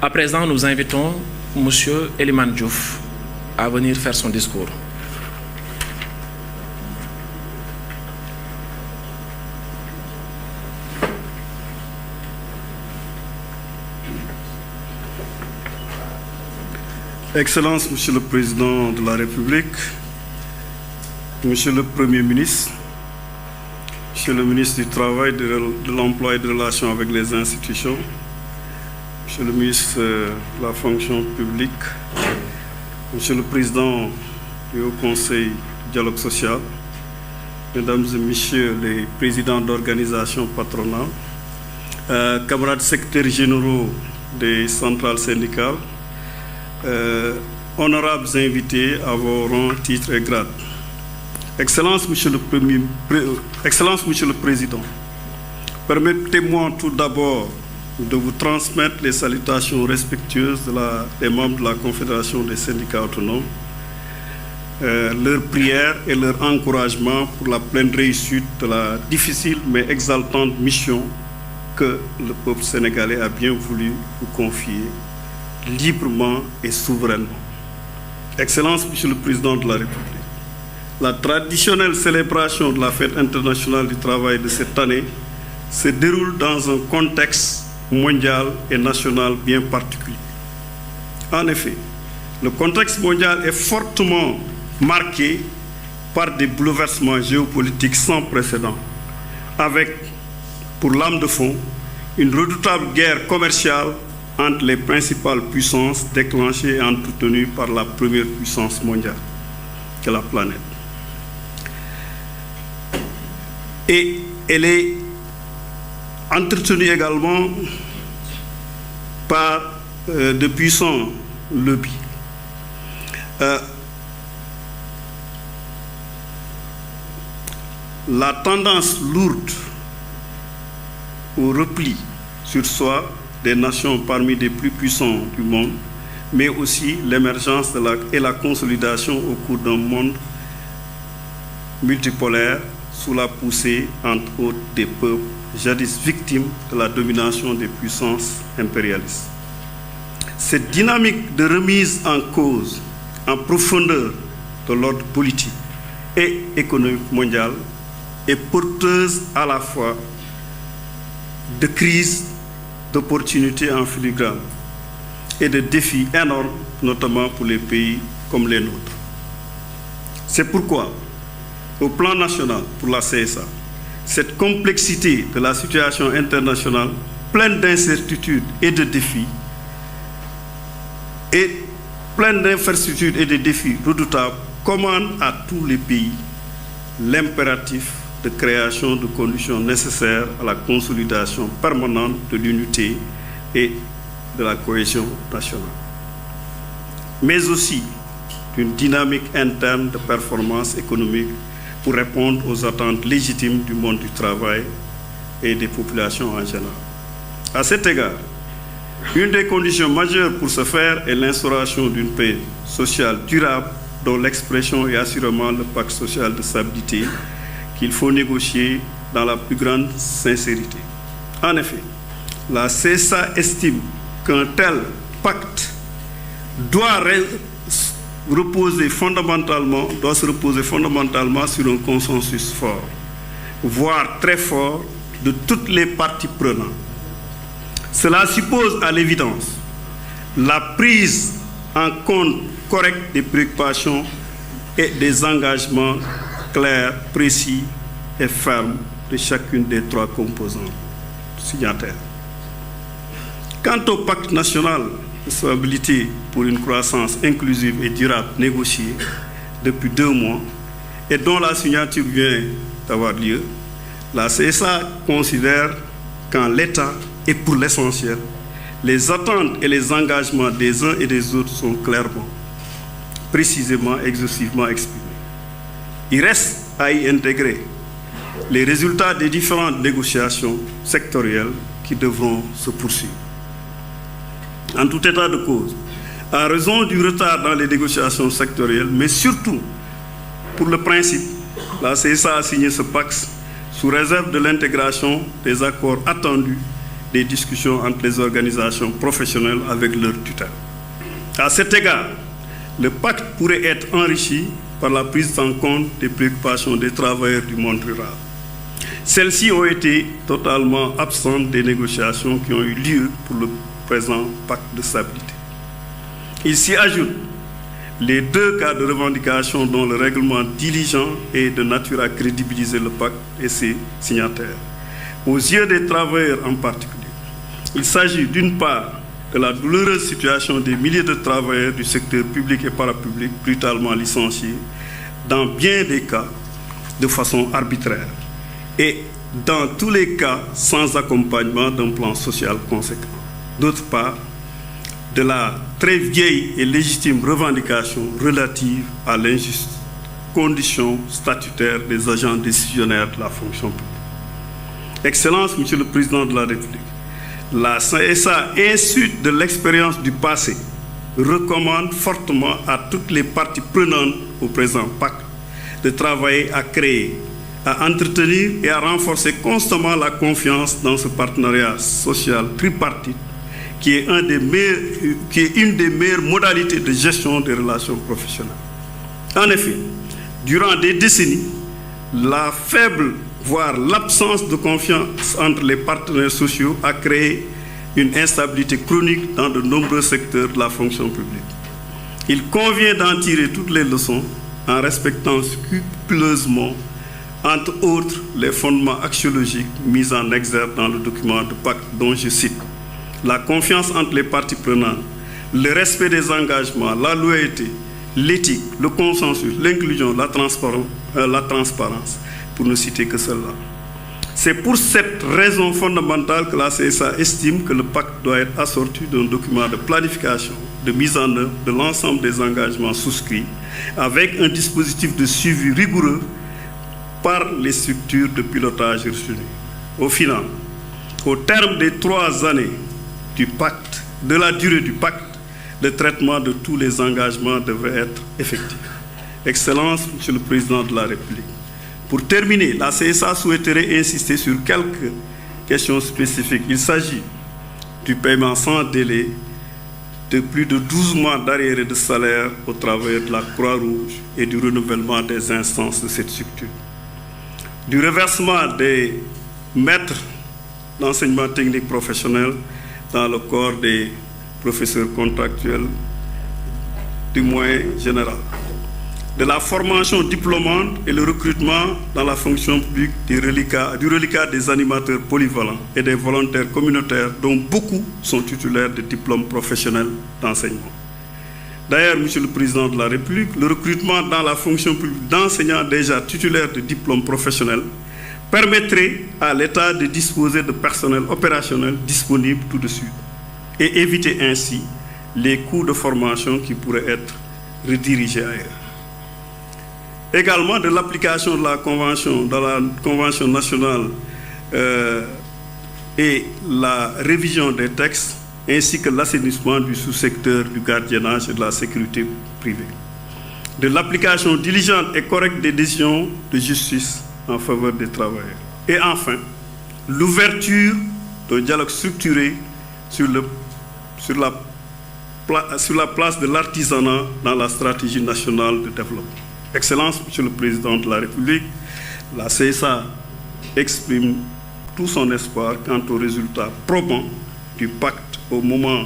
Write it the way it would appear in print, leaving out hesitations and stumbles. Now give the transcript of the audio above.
À présent, nous invitons M. Eliman Diouf à venir faire son discours. Excellences, Monsieur le Président de la République, Monsieur le Premier ministre, Monsieur le ministre du Travail, de l'Emploi et des Relations avec les institutions, Monsieur le ministre de la Fonction publique, Monsieur le Président du Haut Conseil du Dialogue social, Mesdames et Messieurs les présidents d'organisations patronales, camarades secrétaires généraux des centrales syndicales, honorables invités à vos rangs, titres et grades. Excellence, Monsieur le Président, permettez-moi tout d'abord de vous transmettre les salutations respectueuses des membres de la Confédération des syndicats autonomes, leurs prières et leur encouragement pour la pleine réussite de la difficile mais exaltante mission que le peuple sénégalais a bien voulu vous confier librement et souverainement. Excellence, Monsieur le Président de la République, la traditionnelle célébration de la Fête internationale du travail de cette année se déroule dans un contexte mondial et national bien particulier. En effet, le contexte mondial est fortement marqué par des bouleversements géopolitiques sans précédent, avec, pour lame de fond, une redoutable guerre commerciale entre les principales puissances déclenchées et entretenues par la première puissance mondiale, que la planète. Et elle est entretenue également par de puissants lobbies. La tendance lourde au repli sur soi des nations parmi les plus puissants du monde, mais aussi l'émergence et la consolidation au cours d'un monde multipolaire sous la poussée, entre autres, des peuples jadis victimes de la domination des puissances impérialistes. Cette dynamique de remise en cause, en profondeur de l'ordre politique et économique mondial est porteuse à la fois de crises, d'opportunités en filigrane et de défis énormes, notamment pour les pays comme les nôtres. C'est pourquoi, au plan national, pour la CSA, cette complexité de la situation internationale, pleine d'incertitudes et de défis, et pleine d'incertitudes et de défis redoutables, commande à tous les pays l'impératif de création de conditions nécessaires à la consolidation permanente de l'unité et de la cohésion nationale, mais aussi d'une dynamique interne de performance économique pour répondre aux attentes légitimes du monde du travail et des populations en général. À cet égard, une des conditions majeures pour ce faire est l'instauration d'une paix sociale durable dont l'expression est assurément le pacte social de stabilité qu'il faut négocier dans la plus grande sincérité. En effet, la CSA estime qu'un tel pacte doit se reposer fondamentalement sur un consensus fort, voire très fort, de toutes les parties prenantes. Cela suppose à l'évidence la prise en compte correcte des préoccupations et des engagements clairs, précis et fermes de chacune des trois composantes signataires. Quant au pacte national de stabilité pour une croissance inclusive et durable négocié depuis 2 mois et dont la signature vient d'avoir lieu, la CSA considère qu'en l'état et pour l'essentiel, les attentes et les engagements des uns et des autres sont clairement, précisément, exhaustivement exprimés. Il reste à y intégrer les résultats des différentes négociations sectorielles qui devront se poursuivre. En tout état de cause, en raison du retard dans les négociations sectorielles, mais surtout pour le principe, la CSA a signé ce pacte sous réserve de l'intégration des accords attendus des discussions entre les organisations professionnelles avec leur tutelle. À cet égard, le pacte pourrait être enrichi par la prise en compte des préoccupations des travailleurs du monde rural. Celles-ci ont été totalement absentes des négociations qui ont eu lieu pour le présent pacte de stabilité. Il s'y ajoute les 2 cas de revendication dont le règlement diligent est de nature à crédibiliser le pacte et ses signataires. Aux yeux des travailleurs en particulier, il s'agit d'une part de la douloureuse situation des milliers de travailleurs du secteur public et parapublic brutalement licenciés, dans bien des cas de façon arbitraire, et dans tous les cas sans accompagnement d'un plan social conséquent. D'autre part, de la très vieille et légitime revendication relative à l'injuste condition statutaire des agents décisionnaires de la fonction publique. Excellence, Monsieur le Président de la République, la CSA, insulte de l'expérience du passé, recommande fortement à toutes les parties prenantes au présent pacte de travailler à créer, à entretenir et à renforcer constamment la confiance dans ce partenariat social tripartite qui est une des meilleures modalités de gestion des relations professionnelles. En effet, durant des décennies, la faible, voire l'absence de confiance entre les partenaires sociaux a créé une instabilité chronique dans de nombreux secteurs de la fonction publique. Il convient d'en tirer toutes les leçons en respectant scrupuleusement, entre autres, les fondements axiologiques mis en exergue dans le document de pacte dont je cite la confiance entre les parties prenantes, le respect des engagements, la loyauté, l'éthique, le consensus, l'inclusion, la transparence, pour ne citer que cela. C'est pour cette raison fondamentale que la CSA estime que le pacte doit être assorti d'un document de planification, de mise en œuvre de l'ensemble des engagements souscrits, avec un dispositif de suivi rigoureux par les structures de pilotage retenues. Au final, au terme des 3 années du pacte, de la durée du pacte, le traitement de tous les engagements devrait être effectif. Excellence, Monsieur le Président de la République. Pour terminer, la CSA souhaiterait insister sur quelques questions spécifiques. Il s'agit du paiement sans délai de plus de 12 mois d'arriérés de salaire aux travailleurs de la Croix-Rouge et du renouvellement des instances de cette structure. Du reversement des maîtres d'enseignement technique professionnel dans le corps des professeurs contractuels du moyen général. De la formation diplômante et le recrutement dans la fonction publique du reliquat des animateurs polyvalents et des volontaires communautaires dont beaucoup sont titulaires de diplômes professionnels d'enseignement. D'ailleurs, Monsieur le Président de la République, le recrutement dans la fonction publique d'enseignants déjà titulaires de diplômes professionnels permettrait à l'État de disposer de personnel opérationnel disponible tout de suite et éviter ainsi les coûts de formation qui pourraient être redirigés ailleurs. Également de l'application de la Convention nationale et la révision des textes ainsi que l'assainissement du sous-secteur du gardiennage et de la sécurité privée. De l'application diligente et correcte des décisions de justice en faveur des travailleurs. Et enfin, l'ouverture d'un dialogue structuré sur la place de l'artisanat dans la stratégie nationale de développement. Excellence, Monsieur le Président de la République, la CSA exprime tout son espoir quant aux résultats probants du pacte au moment